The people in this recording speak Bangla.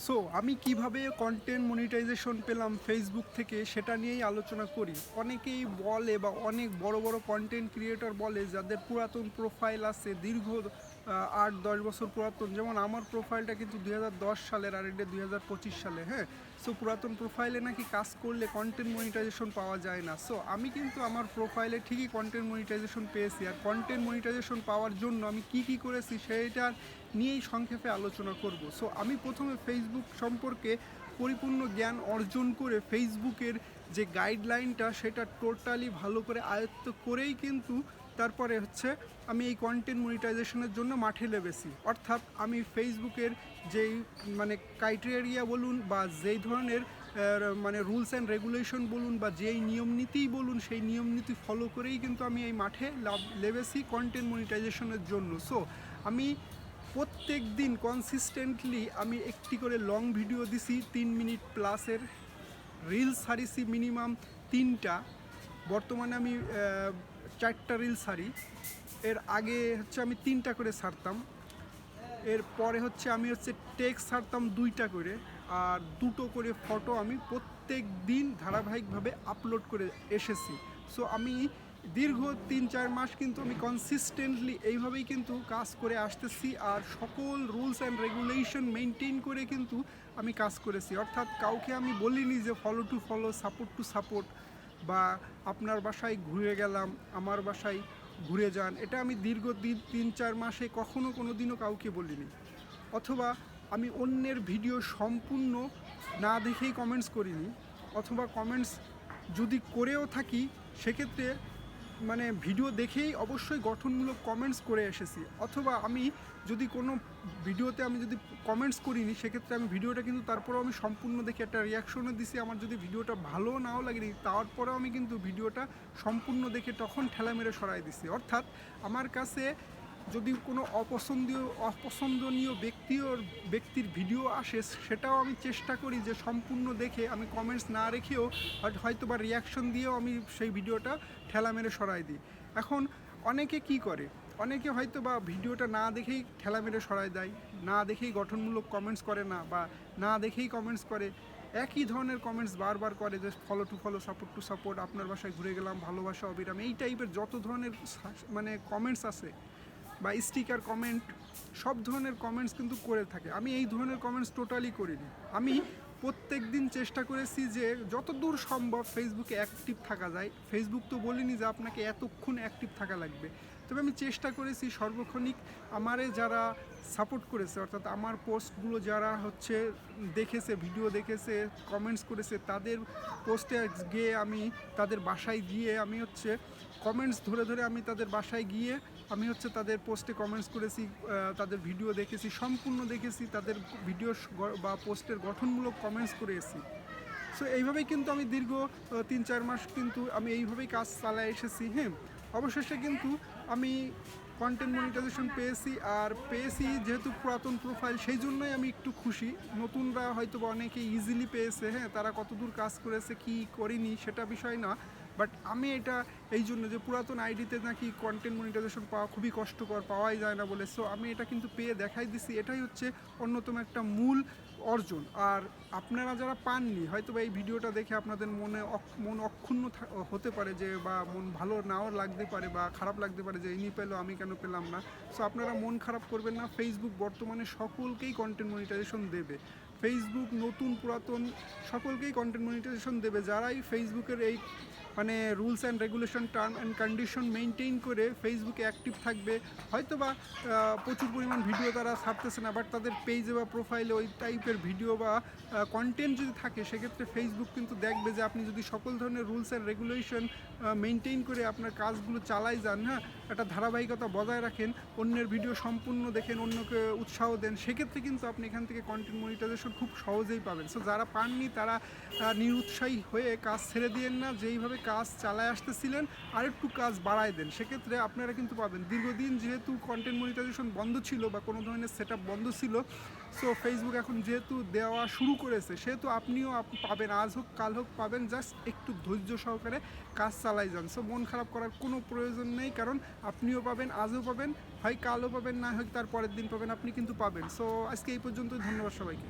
সো আমি কিভাবে কন্টেন্ট মনিটাইজেশন পেলাম ফেসবুক থেকে সেটা নিয়েই আলোচনা করি। অনেকেই বলে বা অনেক বড় বড় কন্টেন্ট ক্রিয়েটর বলে যাদের পুরাতন প্রোফাইল আছে দীর্ঘ ৮-১০ বছর পুরাতন, যেমন আমার প্রোফাইলটা কিন্তু ২০১০ সালের আর এটা ২০২৫ সালে। হ্যাঁ, সো পুরাতন প্রোফাইলে নাকি কাজ করলে কন্টেন্ট মনিটাইজেশন পাওয়া যায় না। সো আমি কিন্তু আমার প্রোফাইলে ঠিকই কন্টেন্ট মনিটাইজেশন পেয়েছি, আর কন্টেন্ট মনিটাইজেশন পাওয়ার জন্য আমি কি করেছি সেইটা নিয়েই সংক্ষেপে আলোচনা করব। সো আমি প্রথমে ফেসবুক সম্পর্কে পরিপূর্ণ জ্ঞান অর্জন করে ফেসবুকের যে গাইডলাইনটা সেটা টোটালি ভালো করে আয়ত্ত করেই কিন্তু তারপরে হচ্ছে আমি এই কন্টেন্ট মনিটাইজেশনের জন্য মাঠে নেমেছি। অর্থাৎ আমি ফেসবুকের যেই মানে ক্রাইটেরিয়া বলুন বা যেই ধরনের মানে রুলস অ্যান্ড রেগুলেশন বলুন বা যেই নিয়ম নীতিই বলুন সেই নিয়ম নীতি ফলো করেই কিন্তু আমি এই মাঠে নেমেছি কন্টেন্ট মনিটাইজেশনের জন্য। সো আমি প্রত্যেক দিন কনসিস্টেন্টলি আমি একটি করে লং ভিডিও দিছি ৩ মিনিট প্লাসের, রিলস ছাড়িছি মিনিমাম ৩টা। বর্তমানে আমি ৪টা রিলস ছাড়ি। এর আগে হচ্ছে আমি 3টা করে ছাড়তাম। এরপরে হচ্ছে আমি টেক্সট ছাড়তাম 2টা করে, আর 2টো করে ফটো আমি প্রত্যেক দিন ধারাবাহিকভাবে আপলোড করে এসেছি। সো আমি দীর্ঘ ৩-৪ মাস কিন্তু আমি কনসিস্টেন্টলি এইভাবেই কিন্তু কাজ করে আসতেছি, আর সকল রুলস অ্যান্ড রেগুলেশন মেনটেন করে কিন্তু আমি কাজ করেছি। অর্থাৎ কাউকে আমি বলিনি যে follow to follow, support to support, বা আপনার বাসায় ঘুরে গেলাম আমার বাসায় ঘুরে যান। এটা আমি দীর্ঘ ৩-৪ মাসে কখনো কোনো দিনও কাউকে বলিনি। অথবা আমি অন্যের ভিডিও সম্পূর্ণ না দেখেই কমেন্টস করিনি, অথবা কমেন্টস যদি করেও থাকি সেক্ষেত্রে মানে ভিডিও দেখেই অবশ্যই গঠনমূলক কমেন্টস করে এসেছি। অথবা আমি যদি কোনো ভিডিওতে আমি যদি কমেন্টস করিনি সেক্ষেত্রে আমি ভিডিওটা কিন্তু তারপরেও আমি সম্পূর্ণ দেখে একটা রিয়াকশনও দিছি। আমার যদি ভিডিওটা ভালো নাও লাগেনি তারপরেও আমি কিন্তু ভিডিওটা সম্পূর্ণ দেখে তখন ঠেলা মেরে সরাই দিছি। অর্থাৎ আমার কাছে যদি কোনো অপছন্দনীয় ব্যক্তির ভিডিও আসে সেটাও আমি চেষ্টা করি যে সম্পূর্ণ দেখে আমি কমেন্টস না রেখেও হয়তো বা রিয়াকশন দিয়েও আমি সেই ভিডিওটা ঠেলা মেরে সরাই দিই। এখন অনেকে কি করে, অনেকে হয়তো বা ভিডিওটা না দেখেই ঠেলা মেরে সরাই দেয়, না দেখেই গঠনমূলক কমেন্টস করে না, বা না দেখেই কমেন্টস করে একই ধরনের কমেন্টস বারবার করে যে follow to follow, support to support, আপনার বাসায় ঘুরে গেলাম, ভালোবাসা অবিরাম, এই টাইপের যত ধরনের মানে কমেন্টস আছে বা স্টিকার কমেন্ট, সব ধরনের কমেন্টস কিন্তু করে থাকে। আমি এই ধরনের কমেন্টস টোটালি করিনি। আমি প্রত্যেক দিন চেষ্টা করেছি যে যতদূর সম্ভব ফেসবুকে অ্যাক্টিভ থাকা যায়। ফেসবুক তো বলিনি যে আপনাকে এতক্ষণ অ্যাক্টিভ থাকা লাগবে, তবে আমি চেষ্টা করেছি সর্বক্ষণিক আমারে যারা সাপোর্ট করেছে, অর্থাৎ আমার পোস্টগুলো যারা হচ্ছে দেখেছে, ভিডিও দেখেছে, কমেন্টস করেছে, তাদের পোস্টে গিয়ে আমি তাদের বাসায় গিয়ে আমি হচ্ছে কমেন্টস ধরে ধরে আমি তাদের বাসায় গিয়ে আমি হচ্ছে তাদের পোস্টে কমেন্টস করেছি, তাদের ভিডিও দেখেছি, সম্পূর্ণ দেখেছি, তাদের ভিডিও বা পোস্টের গঠনমূলক কমেন্টস করেছি। সো এইভাবেই কিন্তু আমি দীর্ঘ ৩-৪ মাস কিন্তু আমি এইভাবেই কাজ চালায় এসেছি। হ্যাঁ, অবশেষে কিন্তু আমি কন্টেন্ট মনিটাইজেশন পেয়েছি, আর পেয়েছি যেহেতু পুরাতন প্রোফাইল সেই জন্যই আমি একটু খুশি। নতুনরা হয়তো বা অনেকে ইজিলি পেয়েছে, হ্যাঁ, তারা কতদূর কাজ করেছে কি করিনি সেটা বিষয় না, বাট আমি এটা এই জন্য যে পুরাতন আইডিতে নাকি কন্টেন্ট মনিটাইজেশন পাওয়া খুবই কষ্টকর, পাওয়াই যায় না বলে। সো আমি এটা কিন্তু পেয়ে দেখাই দিছি, এটাই হচ্ছে অন্যতম একটা মূল অর্জন। আর আপনারা যারা পাননি হয়তো বা এই ভিডিওটা দেখে আপনাদের মন অক্ষুণ্ণ হতে পারে, যে বা মন ভালো নাও লাগতে পারে বা খারাপ লাগতে পারে যে ইনি পেলো আমি কেন পেলাম না। সো আপনারা মন খারাপ করবেন না, ফেসবুক বর্তমানে সকলকেই কন্টেন্ট মনিটাইজেশন দেবে। ফেসবুক নতুন পুরাতন সকলকেই কন্টেন্ট মনিটাইজেশন দেবে, যারাই ফেসবুকের এই মানে rules and regulation, term and condition maintain করে ফেসবুকে অ্যাক্টিভ থাকবে। হয়তো বা প্রচুর পরিমাণ ভিডিও তারা ছাড়তেছে না, বাট তাদের পেজে বা প্রোফাইলে ওই টাইপের ভিডিও বা কন্টেন্ট যদি থাকে সেক্ষেত্রে ফেসবুক কিন্তু দেখবে যে আপনি যদি সকল ধরনের রুলস অ্যান্ড রেগুলেশন মেনটেন করে আপনার কাজগুলো চালাই যান, হ্যাঁ, একটা ধারাবাহিকতা বজায় রাখেন, অন্যের ভিডিও সম্পূর্ণ দেখেন, অন্যকে উৎসাহ দেন, সেক্ষেত্রে কিন্তু আপনি এখান থেকে কন্টেন্ট মনিটাইজেশন খুব সহজেই পাবেন। সো যারা পাননি তারা নিরুৎসাহী হয়ে কাজ ছেড়ে দিয়েন না, যেইভাবে কাজ চালায় আসতেছিলেন আরেকটু কাজ বাড়ায় দেন, সেক্ষেত্রে আপনারা কিন্তু পাবেন। দীর্ঘদিন যেহেতু কন্টেন্ট মনিটাইজেশন বন্ধ ছিল বা কোনো ধরনের সেটআপ বন্ধ ছিল, সো ফেসবুক এখন যেহেতু দেওয়া শুরু করেছে সেহেতু আপনিও পাবেন, আজ হোক কাল হোক পাবেন, জাস্ট একটু ধৈর্য সহকারে কাজ চালাই যান। সো মন খারাপ করার কোনো প্রয়োজন নেই, কারণ আপনিও পাবেন, আজও পাবেন, হয় কালও পাবেন, না হয় তার পরের দিন পাবেন, আপনি কিন্তু পাবেন। সো আজকে এই পর্যন্তই, ধন্যবাদ সবাইকে।